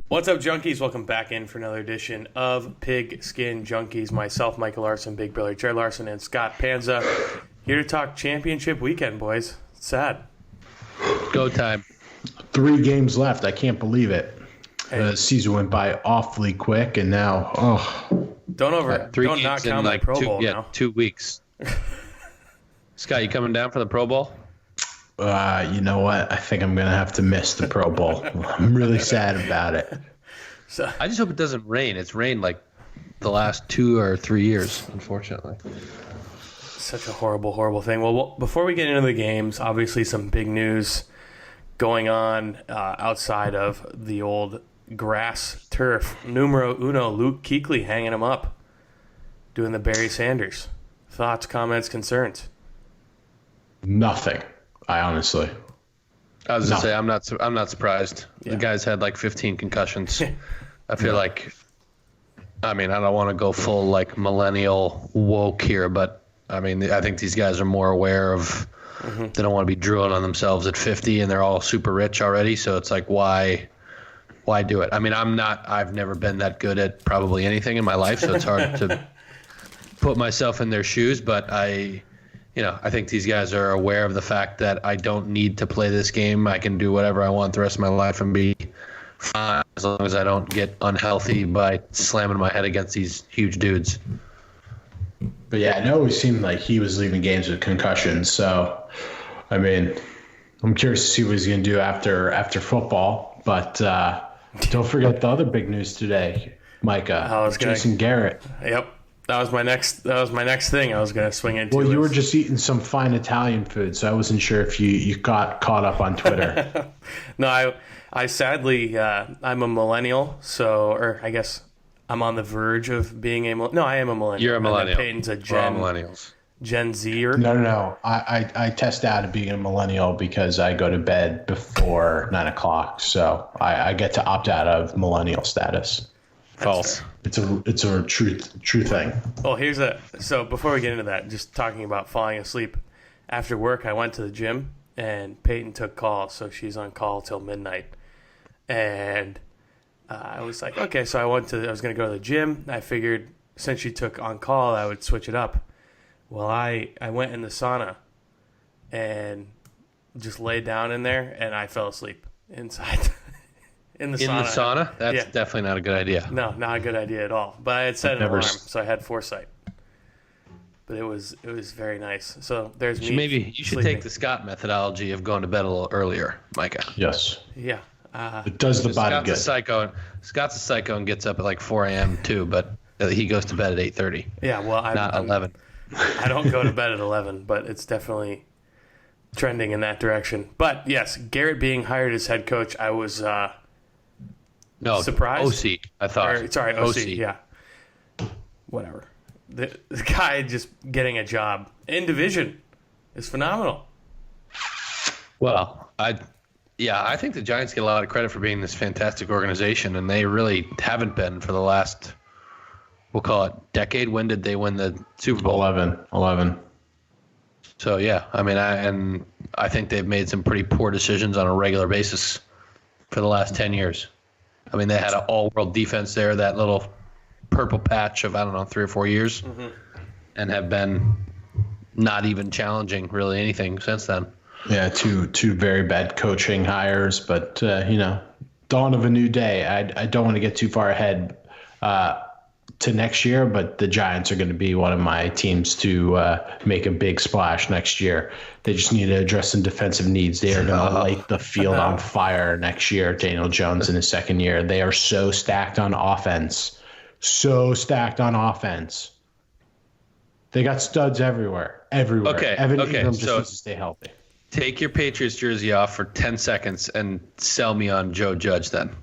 What's up, junkies? Welcome back in for another edition of Pig Skin Junkies. Myself, Michael Larson, Big Brother Jared Larson, and Scott Panza here to talk championship weekend, boys. It's sad. Go time. 3 games left. I can't believe it. Hey. The season went by awfully quick, and now, don't knock down my Pro Bowl now. 2 weeks. Scott, you coming down for the Pro Bowl? You know what? I think I'm going to have to miss the Pro Bowl. I'm really sad about it. So, I just hope it doesn't rain. It's rained like the last 2 or 3 years, unfortunately. such a horrible, horrible thing. Well, before we get into the games, obviously some big news going on outside of the old grass turf. Numero uno, Luke Kuechly hanging him up, doing the Barry Sanders. Thoughts, comments, concerns? Nothing. I honestly. I was gonna say I'm not surprised. Yeah. The guy's had like 15 concussions. I feel like, I mean, I don't want to go full like millennial woke here, but I mean, I think these guys are more aware of they don't want to be drooling on themselves at 50, and they're all super rich already. So it's like, why do it? I mean, I've never been that good at probably anything in my life, so it's hard to put myself in their shoes. But I think these guys are aware of the fact that I don't need to play this game. I can do whatever I want the rest of my life and be fine as long as I don't get unhealthy by slamming my head against these huge dudes. But yeah, it always seemed like he was leaving games with concussions. So, I mean, I'm curious to see what he's going to do after football. But don't forget the other big news today, Micah. Jason Garrett. Yep. That was my next thing I was going to swing into. Well, you were just eating some fine Italian food, so I wasn't sure if you got caught up on Twitter. No, I sadly, I'm a millennial, or I guess I'm on the verge of being a millennial. No, I am a millennial. You're a millennial. Peyton's a We're all millennials. Gen Zer. No. I test out of being a millennial because I go to bed before 9 o'clock, so I get to opt out of millennial status. False. It's a true thing. Well, so before we get into that, just talking about falling asleep after work, I went to the gym and Peyton took call, so she's on call till midnight. And I was like, okay, so I was going to go to the gym. I figured since she took on call, I would switch it up. Well, I went in the sauna and just laid down in there, and I fell asleep inside. In the sauna? That's definitely not a good idea. No, not a good idea at all. But I had set an alarm, so I had foresight. But it was very nice. So there's me. Maybe you should take the Scott methodology of going to bed a little earlier, Micah. Yes. Yeah. It does the body good. Scott's a psycho and gets up at like 4 a.m. too, but he goes to bed at 8:30. Yeah, well, not 11. I don't go to bed at 11, but it's definitely trending in that direction. But yes, Garrett being hired as head coach, I was surprised. OC, I thought. Sorry, OC. Yeah. Whatever. The guy just getting a job in division is phenomenal. Well, I think the Giants get a lot of credit for being this fantastic organization, and they really haven't been for the last, we'll call it, decade. When did they win the Super Bowl? 11. So, yeah, I mean, I think they've made some pretty poor decisions on a regular basis for the last 10 years. I mean, they had an all-world defense there, that little purple patch of, 3 or 4 years, and have been not even challenging really anything since then. Yeah, two very bad coaching hires, but, dawn of a new day. I don't want to get too far ahead to next year, but the Giants are going to be one of my teams to make a big splash next year. They just need to address some defensive needs. They are going to light the field on fire next year. Daniel Jones in his second year. They are so stacked on offense. They got studs everywhere. Okay. Evan Ingram just needs to stay healthy. Take your Patriots jersey off for 10 seconds and sell me on Joe Judge then.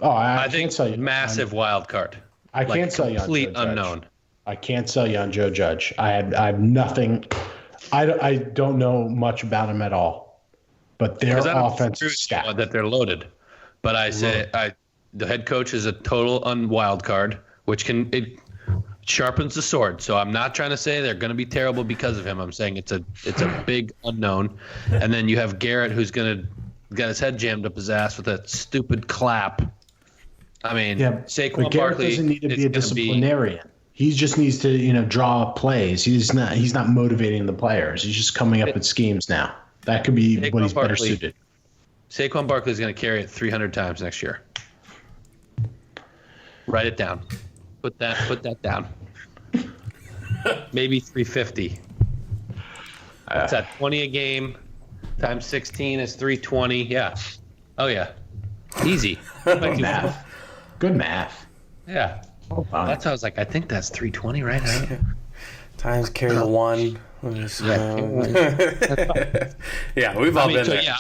Oh, I can't sell you. Massive wild card. I can't sell you on Joe Judge. Complete unknown. I can't sell you on Joe Judge. I have nothing. I don't know much about him at all. But their offense is stacked. That they're loaded. But I say the head coach is a total unwild card, which it sharpens the sword. So I'm not trying to say they're going to be terrible because of him. I'm saying it's a big unknown. And then you have Garrett, who's going to get his head jammed up his ass with that stupid clap I mean, Yeah, Saquon but Garrett Barkley doesn't need to is be a gonna disciplinarian. He just needs to, you know, draw up plays. He's not motivating the players. He's just coming up with schemes now. That could be what he's better suited. Saquon Barkley is going to carry it 300 times next year. Write it down. Put that down. Maybe 350. It's at 20 a game times 16 is 320. Yeah. Oh yeah. Easy. Good math. Good math. Yeah. Oh, That's how I was like, I think that's 320, right? Times carry the one. Yeah, we've all been there. Yeah.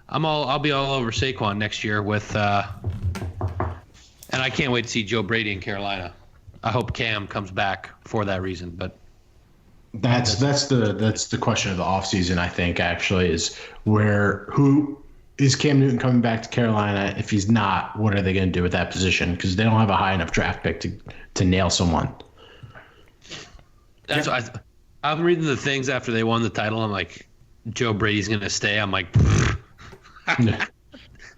I'll be all over Saquon next year with and I can't wait to see Joe Brady in Carolina. I hope Cam comes back for that reason, but that's the question of the offseason, I think, actually, is who is Cam Newton coming back to Carolina? If he's not, what are they going to do with that position? Because they don't have a high enough draft pick to nail someone. That's I'm reading the things after they won the title. I'm like, Joe Brady's going to stay. I'm like,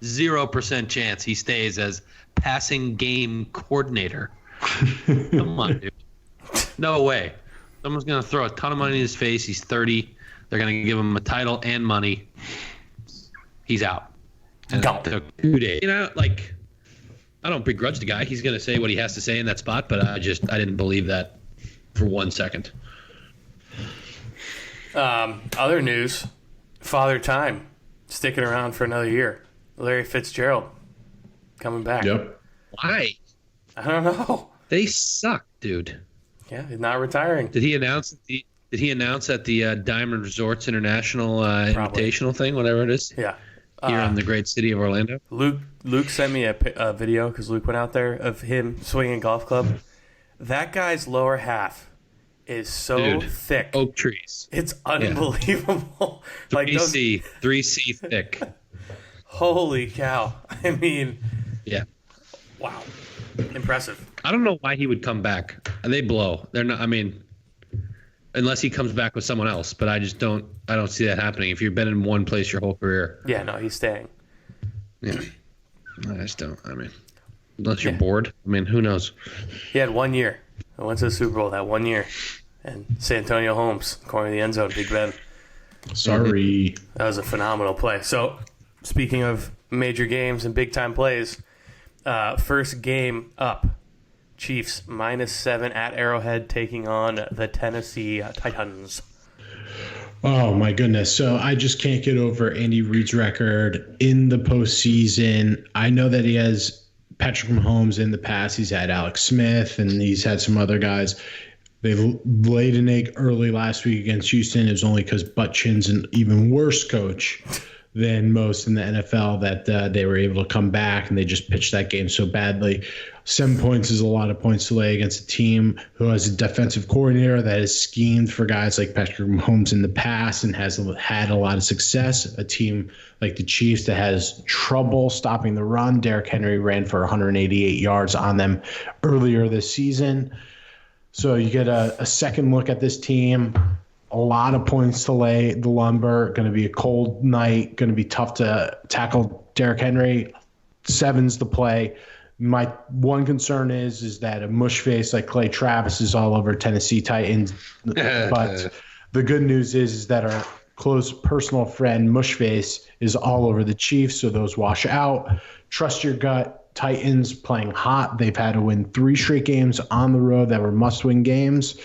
0% chance he stays as passing game coordinator. Come on, dude. No way. Someone's going to throw a ton of money in his face. He's 30. They're going to give him a title and money. He's out. And it took 2 days. You know, like, I don't begrudge the guy. He's going to say what he has to say in that spot, but I didn't believe that for 1 second. Other news, Father Time sticking around for another year. Larry Fitzgerald coming back. Yep. Why? I don't know. They suck, dude. Yeah, he's not retiring. Did he announce at the Diamond Resorts International Invitational thing, whatever it is? Yeah. Here in the great city of Orlando. Luke sent me a video because Luke went out there of him swinging a golf club. That guy's lower half is so thick. Oak trees. It's unbelievable. Yeah. 3C thick. Holy cow. I mean, yeah. Wow. Impressive. I don't know why he would come back. They blow. They're not, I mean, unless he comes back with someone else, but I don't see that happening if you've been in one place your whole career. Yeah, no, he's staying. Yeah. I just don't. I mean, unless you're bored. I mean, who knows? He had 1 year. I went to the Super Bowl that 1 year. And Santonio Holmes, corner of the end zone, Big Ben. Sorry. That was a phenomenal play. So, speaking of major games and big-time plays, first game up. Chiefs -7 at Arrowhead taking on the Tennessee Titans. Oh, my goodness. So I just can't get over Andy Reid's record in the postseason. I know that he has Patrick Mahomes in the past. He's had Alex Smith, and he's had some other guys. They laid an egg early last week against Houston. It was only because Butchin's an even worse coach than most in the NFL that they were able to come back, and they just pitched that game so badly. 7 points is a lot of points to lay against a team who has a defensive coordinator that has schemed for guys like Patrick Mahomes in the past and has had a lot of success. A team like the Chiefs that has trouble stopping the run. Derrick Henry ran for 188 yards on them earlier this season. So you get a second look at this team. A lot of points to lay the lumber. Going to be a cold night. Going to be tough to tackle Derrick Henry. 7's the play. My one concern is that a mush face like Clay Travis is all over Tennessee Titans. But the good news is that our close personal friend Mushface is all over the Chiefs, so those wash out. Trust your gut. Titans playing hot. They've had to win 3 straight games on the road that were must-win games.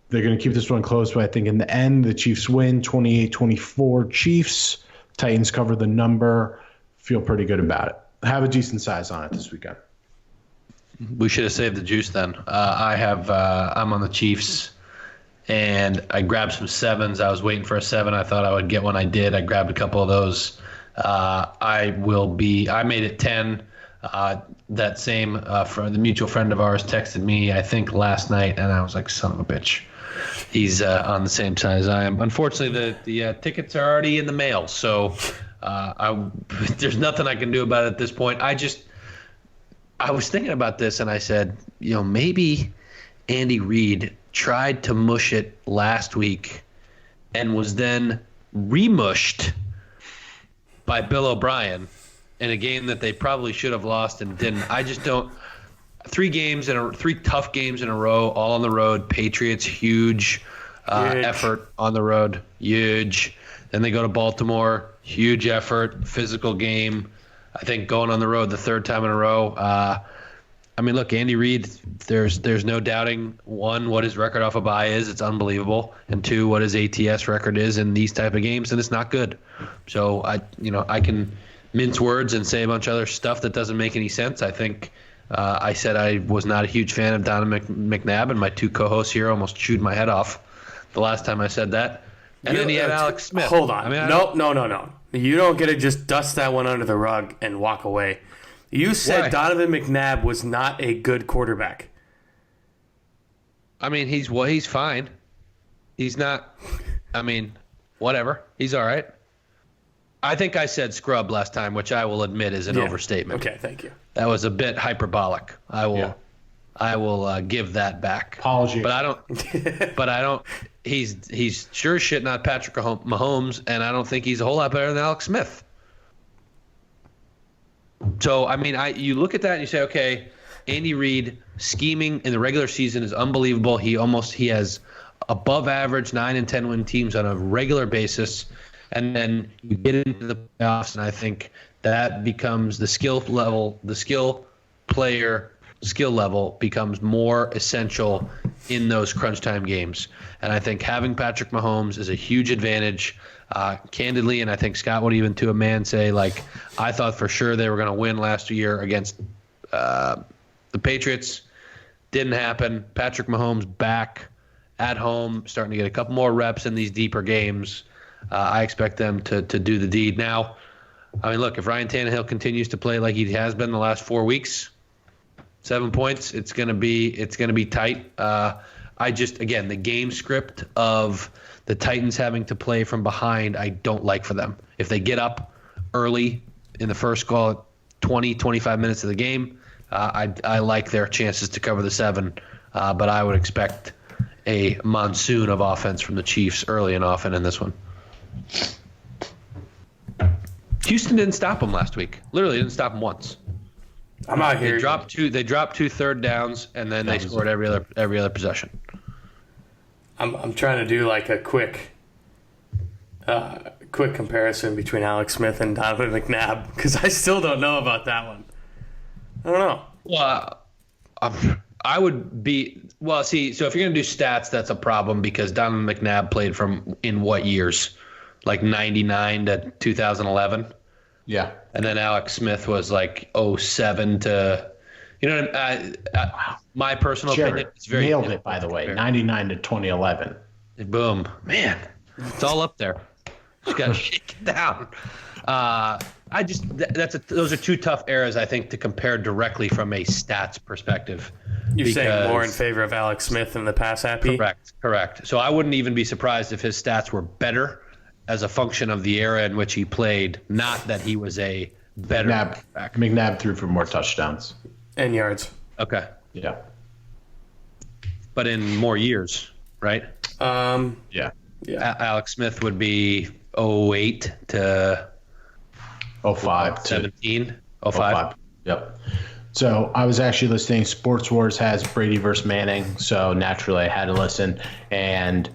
They're going to keep this one close, but I think in the end, the Chiefs win 28-24 Chiefs. Titans cover the number. Feel pretty good about it. Have a decent size on it this weekend. We should have saved the juice then. I'm on the Chiefs, and I grabbed some 7s. I was waiting for a 7. I thought I would get one. I did. I grabbed a couple of those. I made it 10. That same the mutual friend of ours texted me, I think last night, and I was like, son of a bitch. He's on the same side as I am. Unfortunately, the tickets are already in the mail, so there's nothing I can do about it at this point. I was thinking about this, and I said, maybe Andy Reid tried to mush it last week and was then remushed by Bill O'Brien in a game that they probably should have lost and didn't. I just don't. 3 tough games in a row, all on the road. Patriots, huge effort on the road, huge. Then they go to Baltimore, huge effort, physical game. I think going on the road the 3rd time in a row. I mean, look, Andy Reid, there's no doubting, 1, what his record off a bye is. It's unbelievable. And 2, what his ATS record is in these type of games, and it's not good. So, I can mince words and say a bunch of other stuff that doesn't make any sense. I think I said I was not a huge fan of Donovan McNabb, and my 2 co-hosts here almost chewed my head off the last time I said that. And then you have Alex Smith. Hold on. No. You don't get to just dust that one under the rug and walk away. You said Why? Donovan McNabb was not a good quarterback. I mean, he's fine. He's not. I mean, whatever. He's all right. I think I said scrub last time, which I will admit is an overstatement. Okay, thank you. That was a bit hyperbolic. I will give that back. Apology. But I don't. He's sure as shit not Patrick Mahomes, and I don't think he's a whole lot better than Alex Smith. So, I mean, you look at that and you say, okay, Andy Reid scheming in the regular season is unbelievable. He has above average 9 and 10 win teams on a regular basis. And then you get into the playoffs, and I think that becomes the skill level becomes more essential in those crunch time games. And I think having Patrick Mahomes is a huge advantage. Candidly, and I think Scott would even to a man say, like, I thought for sure they were going to win last year against the Patriots. Didn't happen. Patrick Mahomes back at home, starting to get a couple more reps in these deeper games. I expect them to do the deed. Now, I mean, look, if Ryan Tannehill continues to play like he has been the last 4 weeks, 7 points, it's gonna be tight. Again, the game script of the Titans having to play from behind, I don't like for them. If they get up early in the first 20, 25 minutes of the game, I like their chances to cover the 7. But I would expect a monsoon of offense from the Chiefs early and often in this one. Houston didn't stop them last week. Literally didn't stop them once. I'm out here. They dropped 2 third downs, and then they scored every other possession. I'm trying to do like a quick comparison between Alex Smith and Donovan McNabb because I still don't know about that one. I don't know. Well, I would be so if you're gonna do stats, that's a problem because Donovan McNabb played in what years, like 99 to 2011. Yeah. And then Alex Smith was like 07 to. You know, my personal opinion is very nailed it. By the way, 99 to 2011. Boom, man, it's all up there. Just gotta shake it down. Those are 2 tough eras, I think, to compare directly from a stats perspective. You're saying more in favor of Alex Smith than the pass happy? Correct. So I wouldn't even be surprised if his stats were better as a function of the era in which he played, not that he was a better quarterback. McNabb threw for more touchdowns. And yards. Okay. Yeah. But in more years, right? Yeah. Alex Smith would be 08 to 05 17. 05. Yep. So I was actually listening. Sports Wars has Brady versus Manning, so naturally I had to listen. And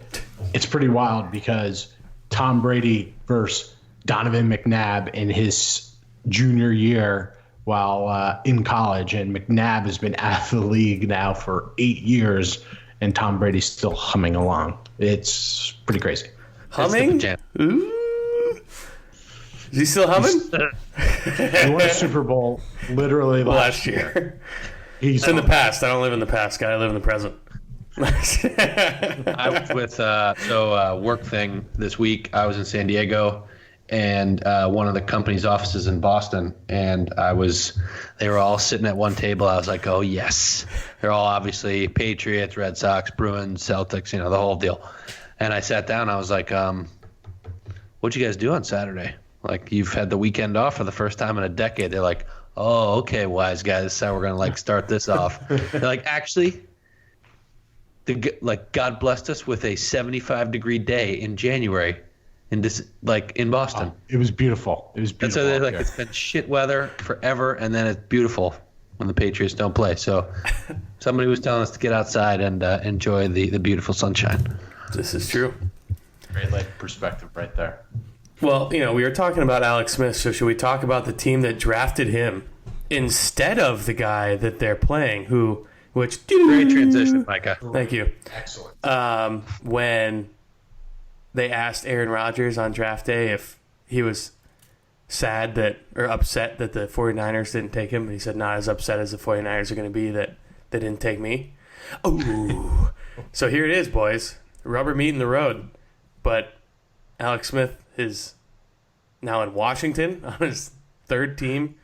it's pretty wild because Tom Brady versus Donovan McNabb in his junior year while in college, and McNabb has been out of the league now for 8 years, and Tom Brady's still humming along. It's pretty crazy. Humming? Ooh. Is he still humming? He won a Super Bowl literally last year. He's in the past. I don't live in the past, guy. I live in the present. I was with work thing this week. I was in San Diego, and one of the company's offices in Boston, and they were all sitting at one table. I was like, oh yes, they're all obviously Patriots, Red Sox, Bruins, Celtics, the whole deal. And I sat down. I was like, what'd you guys do on Saturday? Like, you've had the weekend off for the first time in a decade. They're like, oh, okay, wise guys, this is how we're gonna start this off. They're like, actually, God blessed us with a 75-degree day in January. in Boston. It was beautiful. It was And beautiful. so they're like, it's been shit weather forever, and then it's beautiful when the Patriots don't play. So somebody was telling us to get outside and enjoy the beautiful sunshine. This is true. Great life perspective right there. Well, we were talking about Alex Smith, so should we talk about the team that drafted him instead of the guy that they're playing, which Great transition, Micah. Thank you. Excellent. When they asked Aaron Rodgers on draft day if he was upset that the 49ers didn't take him, and he said, not as upset as the 49ers are going to be that they didn't take me. Oh, so here it is, boys. Rubber meeting the road. But Alex Smith is now in Washington on his third team.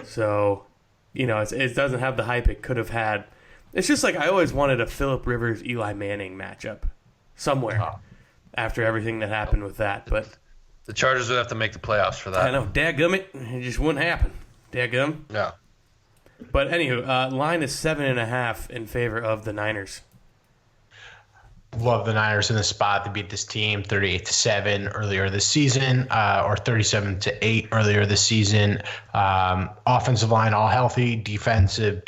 So, it doesn't have the hype it could have had. It's just like I always wanted a Phillip Rivers, Eli Manning matchup somewhere after everything that happened with that. But The Chargers would have to make the playoffs for that. I know, dadgummit, it just wouldn't happen. Dadgum. Yeah. But anywho, line is 7.5 in favor of the Niners. Love the Niners in the spot to beat this team 38-7 earlier this season, or 37-8 earlier this season. Offensive line all healthy, defensive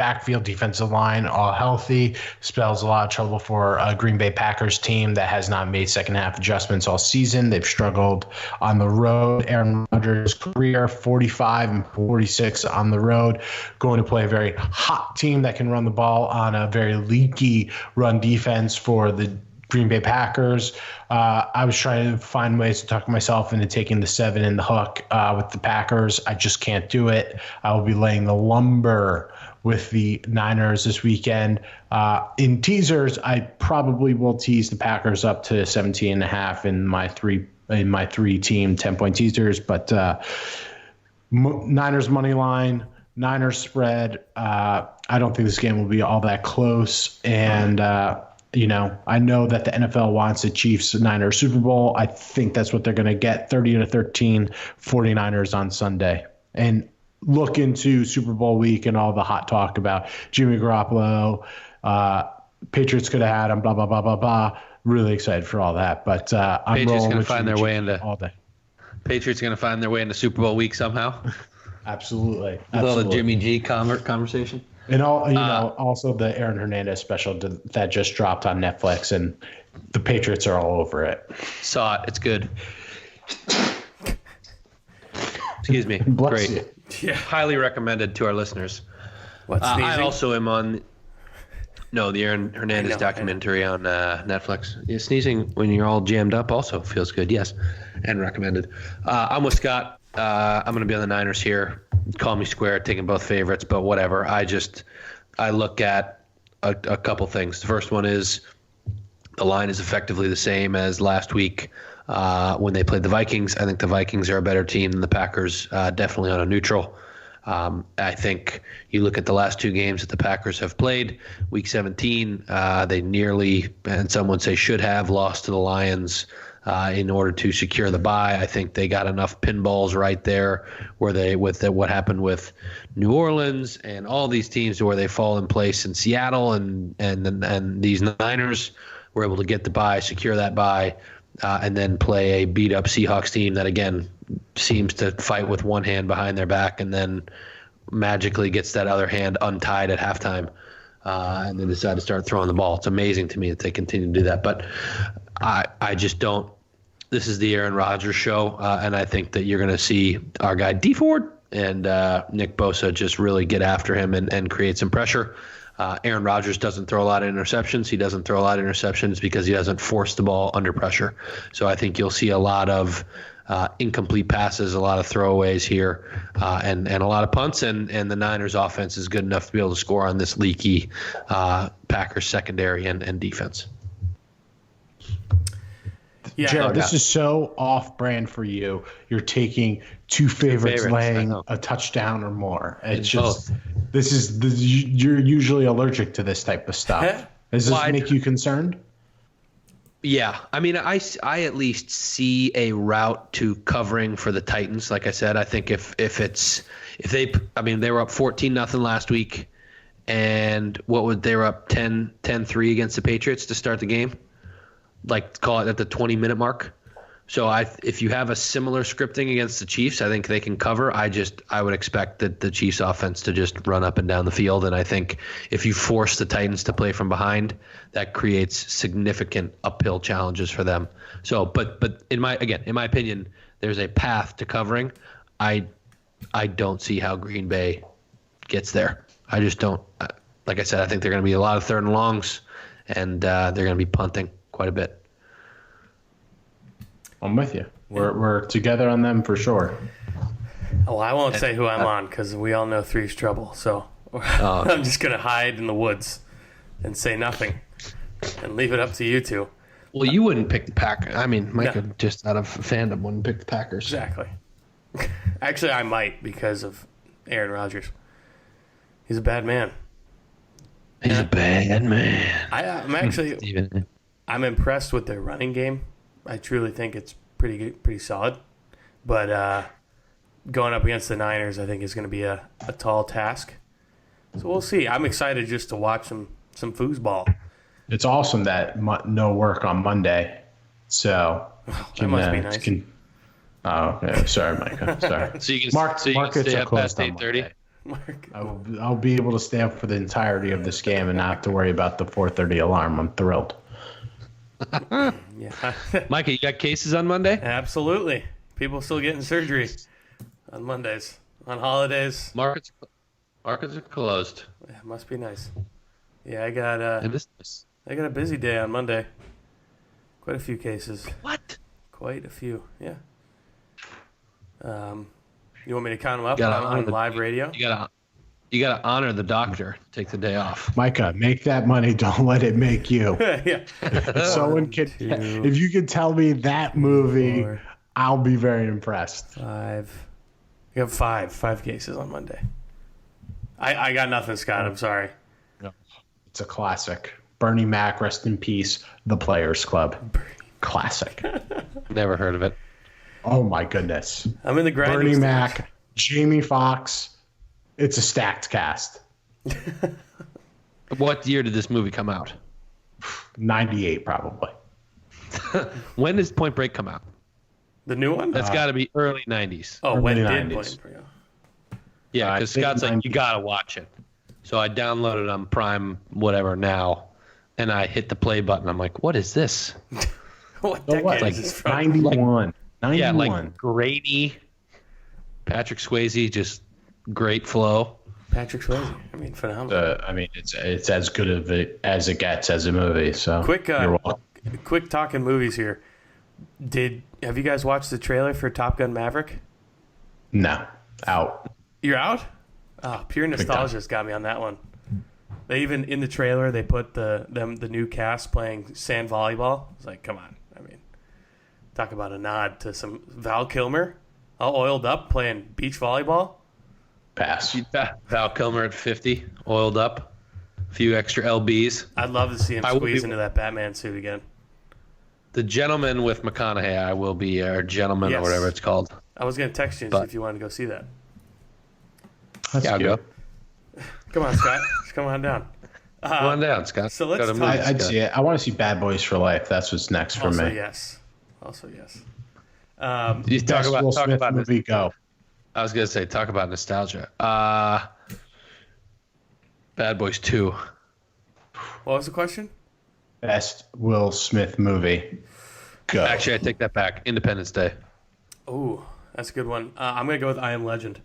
line all healthy. Spells a lot of trouble for a Green Bay Packers team that has not made second half adjustments all season. They've struggled on the road. Aaron Rodgers' career 45-46 on the road, going to play a very hot team that can run the ball on a very leaky run defense for the Green Bay Packers. I was trying to find ways to talk myself into taking the 7 in the hook with the Packers. I just can't do it. I will be laying the lumber with the Niners this weekend. In teasers, I probably will tease the Packers up to 17.5 in my three team 10-point teasers. But Niners money line, Niners spread. I don't think this game will be all that close. And I know that the NFL wants a Chiefs-Niners Super Bowl. I think that's what they're going to get, 30-13, 49ers on Sunday. And look into Super Bowl week and all the hot talk about Jimmy Garoppolo. Patriots could have had him, blah, blah, blah, blah, blah. Really excited for all that. But I'm Patriots rolling going to with find their way into all day. Patriots going to find their way into Super Bowl week somehow. Absolutely. With all the Jimmy G conversation. And also the Aaron Hernandez special that just dropped on Netflix, and the Patriots are all over it. Saw it. It's good. Excuse me. Bless Great. you. Yeah. Highly recommended to our listeners. What's sneezing? I also am on the Aaron Hernandez documentary on Netflix. Yeah, sneezing when you're all jammed up also feels good, yes, and recommended. I'm with Scott. I'm going to be on the Niners here. Call me square, taking both favorites, but whatever. I look at a couple things. The first one is the line is effectively the same as last week when they played the Vikings. I think the Vikings are a better team than the Packers, definitely on a neutral. I think you look at the last two games that the Packers have played. Week 17, they nearly, and some would say should have, lost to the Lions in order to secure the bye. I think they got enough pinballs right there where what happened with New Orleans and all these teams where they fall in place in Seattle and these Niners were able to get the bye, secure that bye, and then play a beat up Seahawks team that again seems to fight with one hand behind their back and then magically gets that other hand untied at halftime and then decide to start throwing the ball. It's amazing to me that they continue to do that, but I just don't. This is the Aaron Rodgers show, and I think that you're going to see our guy D Ford and Nick Bosa just really get after him and create some pressure. Aaron Rodgers doesn't throw a lot of interceptions. He doesn't throw a lot of interceptions because he doesn't force the ball under pressure. So I think you'll see a lot of incomplete passes, a lot of throwaways here, and a lot of punts. And the Niners offense is good enough to be able to score on this leaky Packers secondary and defense. Yeah, Jared, this is so off-brand for you. You're taking two favorites laying a touchdown or more. It's just you're usually allergic to this type of stuff. Does this make you concerned? Yeah, I mean, I at least see a route to covering for the Titans. Like I said, I think if they were up 14-0 last week, and they were up 10-3 against the Patriots to start the game. Like, call it at the 20-minute mark. So if you have a similar scripting against the Chiefs, I think they can cover. I would expect that the Chiefs offense to just run up and down the field. And I think if you force the Titans to play from behind, that creates significant uphill challenges for them. So, but in my opinion, there's a path to covering. I don't see how Green Bay gets there. I just don't. Like I said, I think they're going to be a lot of third and longs, and they're going to be punting quite a bit. I'm with you. We're together on them for sure. Well, I won't say who I'm on because we all know three's trouble. So I'm just going to hide in the woods and say nothing and leave it up to you two. Well, you wouldn't pick the Packers. I mean, Micah, just out of fandom, wouldn't pick the Packers. Exactly. Actually, I might because of Aaron Rodgers. He's a bad man. He's a bad man. I'm impressed with their running game. I truly think it's pretty good, pretty solid. But going up against the Niners, I think is going to be a tall task. So we'll see. I'm excited just to watch some foosball. It's awesome that no work on Monday. So that must be nice. Okay. Sorry, Micah. Sorry. So you can markets stay are up closed past 8:30. I'll be able to stay up for the entirety of this game and not have to worry about the 4:30 alarm. I'm thrilled. Yeah. Micah, you got cases on Monday? Absolutely. People still getting surgery on Mondays. On holidays. Markets are closed. Yeah, must be nice. Yeah, I got a busy day on Monday. Quite a few cases. What? Quite a few, yeah. You want me to count them up on live radio? You gotta honor the doctor. Take the day off. Micah, make that money. Don't let it make you. Yeah. If you could tell me that movie, 4, I'll be very impressed. 5. You have 5 cases on Monday. I got nothing, Scott. I'm sorry. No, it's a classic. Bernie Mac, rest in peace. The Players Club. Classic. Never heard of it. Oh my goodness. I'm in the grinding Bernie stage. Mac, Jamie Foxx. It's a stacked cast. What year did this movie come out? 98, probably. When does Point Break come out? The new one? That's got to be early 90s. Oh, when did 90s. Point Break? Yeah, because Scott's like, you got to watch it. So I downloaded on Prime, whatever, now, and I hit the play button. I'm like, what is this? What decade is this from? 91. 91. Yeah, like grainy. Patrick Swayze, just great flow. Patrick Swayze. I mean, phenomenal. It's as good of it as it gets as a movie. So quick talking movies here. Have you guys watched the trailer for Top Gun Maverick? No, out. You're out? Oh, pure nostalgia's got me on that one. They even in the trailer they put the new cast playing sand volleyball. It's like, come on. I mean, talk about a nod to some Val Kilmer, all oiled up playing beach volleyball. Pass. Val Kilmer at 50, oiled up, a few extra LBs. I'd love to see him squeeze into that Batman suit again. The Gentleman with McConaughey, I will be, or Gentleman, yes. or whatever it's called. I was going to text you and see if you wanted to go see that. That's I'll go. Come on, Scott. Just come on down. Come on down, Scott. So let's talk. I'd see it. I want to see Bad Boys for Life. That's what's next for me. Also, yes. You talk Will Smith about movie. Go. I was gonna say, talk about nostalgia. Bad Boys 2. What was the question? Best Will Smith movie. Go. Actually, I take that back. Independence Day. Ooh, that's a good one. I'm gonna go with I Am Legend.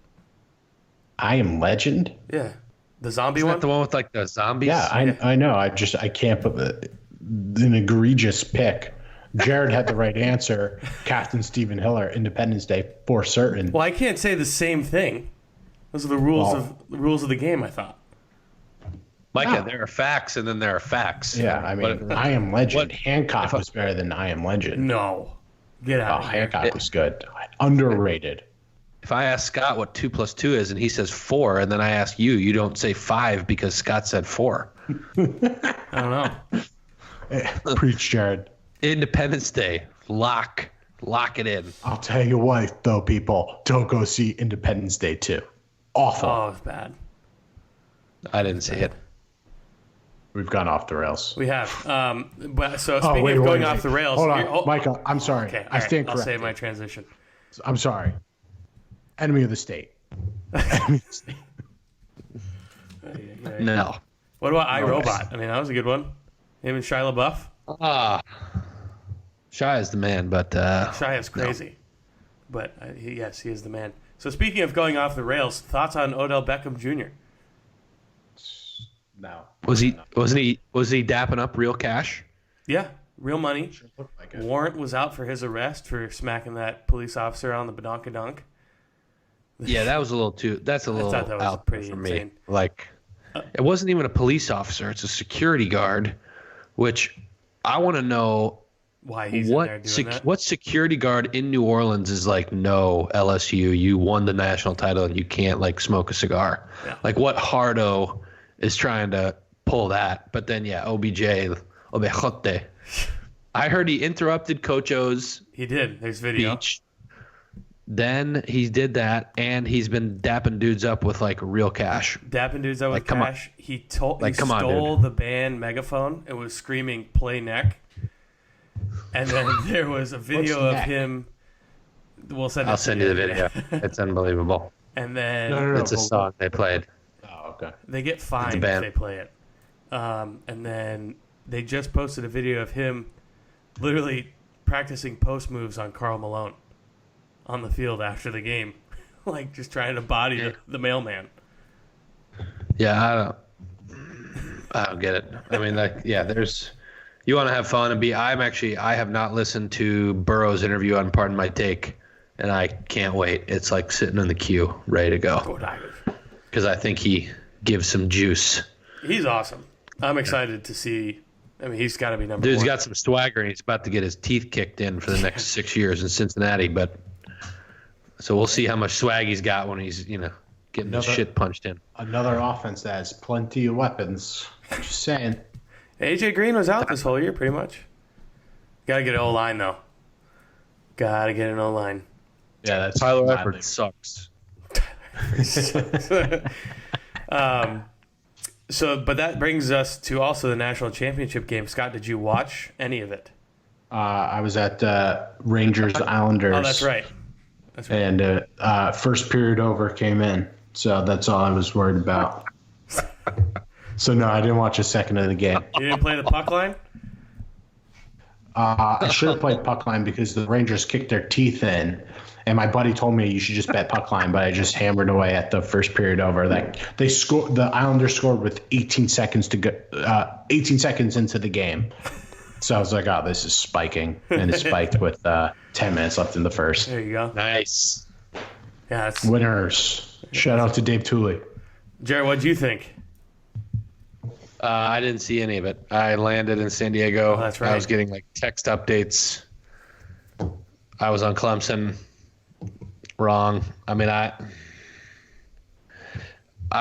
I Am Legend? Yeah, the zombie Isn't one. that the one with like the zombies? Yeah, I know. I can't put an egregious pick. Jared had the right answer. Captain Stephen Hiller, Independence Day for certain. Well, I can't say the same thing. Those are the rules of the game. I thought. Micah, there are facts, and then there are facts. Yeah, I mean, I Am Legend. Hancock was better than I Am Legend. No, get out. of here. Hancock was good. Underrated. If I ask Scott what 2 + 2 is, and he says 4, and then I ask you, you don't say 5 because Scott said 4. I don't know. Preach, Jared. Independence Day, lock it in. I'll tell you what, though, people, don't go see Independence Day 2. Awful. Oh, it's bad. I didn't see it. We've gone off the rails. We have. But so speaking of going off the rails, hold on, Michael. I'm sorry. Okay, I stand I'll corrected. save my transition. I'm sorry. Enemy of the state. Enemy of the state. No. What about iRobot? I mean, that was a good one. Him and Shia LaBeouf. Shia is the man, but Shia is crazy, but yes, he is the man. So speaking of going off the rails, thoughts on Odell Beckham Jr.? No. Was he dapping up real cash? Yeah, real money. Sure looked like it. Warrant was out for his arrest for smacking that police officer on the badonkadonk. Yeah, that was a little too. That's a little thought that was out pretty for insane. me. Like, it wasn't even a police officer; it's a security guard. Which I want to know Why he's in there doing that? what security guard in New Orleans is like, no, LSU, you won the national title and you can't like smoke a cigar. Yeah. Like, what hardo is trying to pull that? But then, yeah, Obejote. I heard he interrupted Coach O's He did. There's video. speech. Then he did that, and he's been dapping dudes up with like real cash. Dapping dudes out with come on. cash. He Like, come on, stole dude. the band megaphone and was screaming "Play Neck." And then there was a video of Neck? him. I'll send you the video. It's unbelievable. And then No. It's a song they played. Oh, okay. they get fined if band. they play it. And then they just posted a video of him literally practicing post moves on Karl Malone on the field after the game. Like, just trying to body the mailman. Yeah, I don't get it. I mean, like, yeah, there's. You want to have fun and I have not listened to Burrow's interview on Pardon My Take, and I can't wait. It's like sitting in the queue, ready to go, because I think he gives some juice. He's awesome. I'm excited to see. I mean, he's got to be number Dude's one. got some swagger, and he's about to get his teeth kicked in for the next 6 years in Cincinnati. But so we'll see how much swag he's got when he's getting his shit punched in. Another offense that has plenty of weapons. Just saying. AJ Green was out this whole year, pretty much. Got to get an O-line, though. Got to get an O-line. Yeah, that's Tyler mildly- Eifert sucks. But that brings us to also the national championship game. Scott, did you watch any of it? I was at Rangers Islanders. Oh, that's right. And first period over came in, so that's all I was worried about. So no, I didn't watch a second of the game. You didn't play the puck line? I should have played puck line because the Rangers kicked their teeth in, and my buddy told me you should just bet puck line, but I just hammered away at the first period over. Like the Islanders scored with 18 seconds to go, 18 seconds into the game. So I was like, oh, this is spiking, and it spiked with 10 minutes left in the first. There you go. Nice. Yeah, that's... Winners. Shout out to Dave Tooley. Jared, what'd you think? I didn't see any of it. I landed in San Diego. Oh, that's right. I was getting like text updates. I was on Clemson. Wrong. I mean, I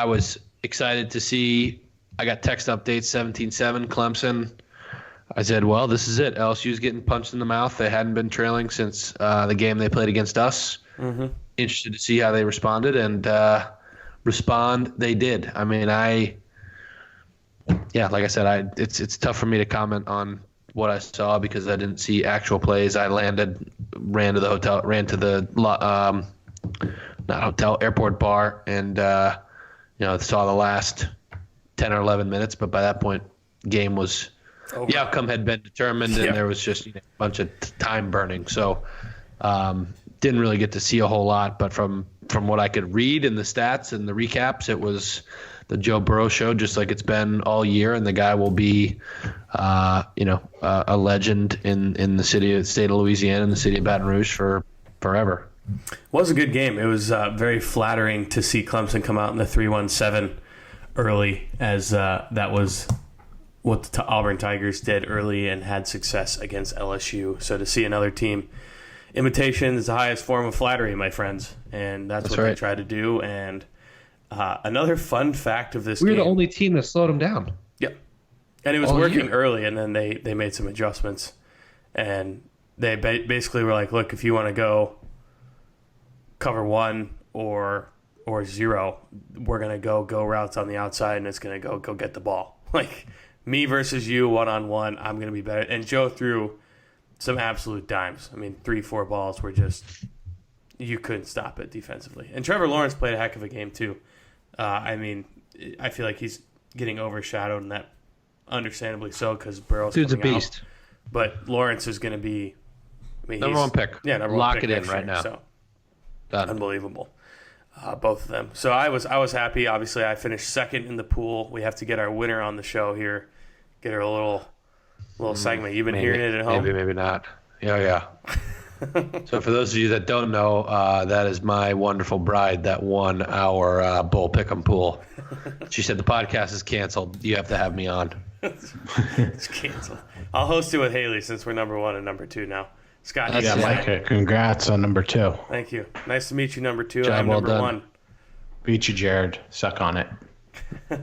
was excited to see. I got text updates 17-7 Clemson. I said, well, this is it. LSU's getting punched in the mouth. They hadn't been trailing since the game they played against us. Mm-hmm. Interested to see how they responded, and respond they did. I mean, like I said, it's tough for me to comment on what I saw because I didn't see actual plays. I ran to the hotel, ran to the not hotel, airport bar, and saw the last 10 or 11 minutes. But by that point, game was the outcome had been determined, and there was just a bunch of time burning. So didn't really get to see a whole lot. But from what I could read in the stats and the recaps, it was the Joe Burrow show, just like it's been all year, and the guy will be, a legend in the state of Louisiana and the city of Baton Rouge for forever. It was a good game. It was very flattering to see Clemson come out in the 3-1-7 early, as that was what the Auburn Tigers did early and had success against LSU. So to see another team, imitation is the highest form of flattery, my friends, and that's what right. they try to do. And another fun fact of this game. We were the only team that slowed them down. Yep. And it was All working year. early, and then they made some adjustments. And they basically were like, look, if you want to go cover one or zero, we're going to go routes on the outside, and it's going to go get the ball. Like, me versus you one-on-one, I'm going to be better. And Joe threw some absolute dimes. I mean, 3-4 balls were just, you couldn't stop it defensively. And Trevor Lawrence played a heck of a game too. I mean, I feel like he's getting overshadowed, and that understandably so because Burrow's Dude's a coming out. beast. But Lawrence is going to be, I mean, Number one pick. Yeah, number one Lock pick it in next right year, now. So Done. unbelievable, both of them. So I was happy. Obviously, I finished second in the pool. We have to get our winner on the show here. Get her a little segment. You've been hearing it at home. Maybe not. Yeah. So for those of you that don't know, that is my wonderful bride that won our Bull Pick'em pool. She said the podcast is canceled. You have to have me on. It's canceled. I'll host it with Haley since we're number 1 and number 2 now. Scott, Yeah, Mike, congrats on number 2. Thank you. Nice to meet you, number 2. Job I'm well number done. 1. Beat you, Jared. Suck on it.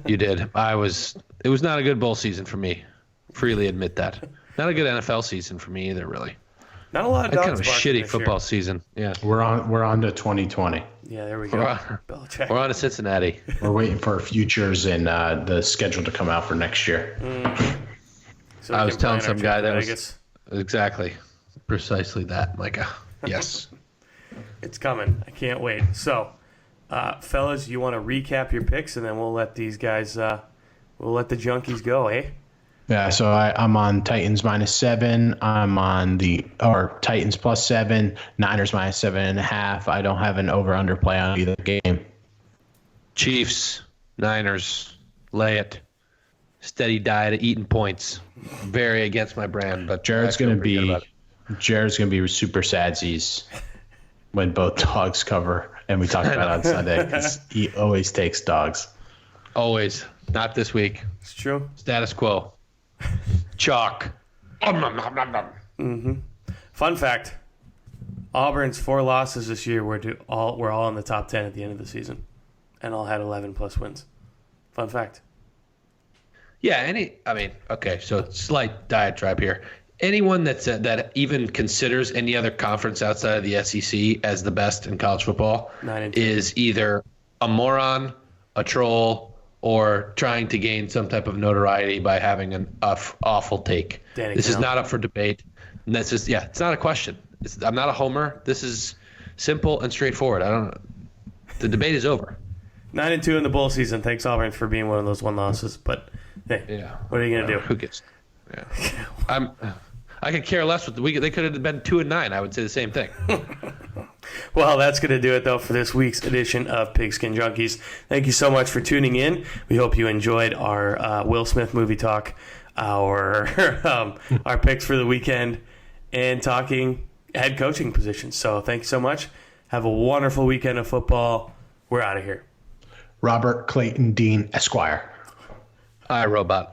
You did. It was not a good bowl season for me. Freely admit that. Not a good NFL season for me either, really. Not a lot of dogs Kind of a barking shitty this football year. season. Yeah. We're on to 2020. Yeah, there we go. Belichick. We're on to Cincinnati. We're waiting for futures and the schedule to come out for next year. So we I was can telling plan our some guy trip to that was Vegas. exactly, precisely that, Micah. Yes. It's coming. I can't wait. So, fellas, you want to recap your picks, and then we'll let these guys, we'll let the junkies go, eh? Yeah, so I'm on Titans -7. I'm on Titans +7, Niners -7.5. I don't have an over/under play on either game. Chiefs, Niners, lay it. Steady diet of eating points. Very against my brand, but Jared's I feel gonna pretty good be about it. super sadsies when both dogs cover, and we talked about it on Sunday because he always takes dogs. Always. Not this week. It's true. Status quo. Chalk. Fun fact: Auburn's 4 losses this year were all in the top 10 at the end of the season, and all had 11+ wins. Fun fact. Yeah, okay, so slight diatribe here. Anyone that even considers any other conference outside of the SEC as the best in college football 9-2. is either a moron, a troll, or trying to gain some type of notoriety by having an awful take. This is not up for debate. And that's just, it's not a question. I'm not a homer. This is simple and straightforward. The debate is over. 9-2 in the bowl season. Thanks, Auburn, for being one of those 1 losses. But hey, what are you gonna do? Who gets? Yeah. I could care less. They could have been 2-9. I would say the same thing. Well, that's going to do it, though, for this week's edition of Pigskin Junkies. Thank you so much for tuning in. We hope you enjoyed our Will Smith movie talk, our our picks for the weekend, and talking head coaching positions. So thank you so much. Have a wonderful weekend of football. We're out of here. Robert Clayton Dean, Esquire. iRobot.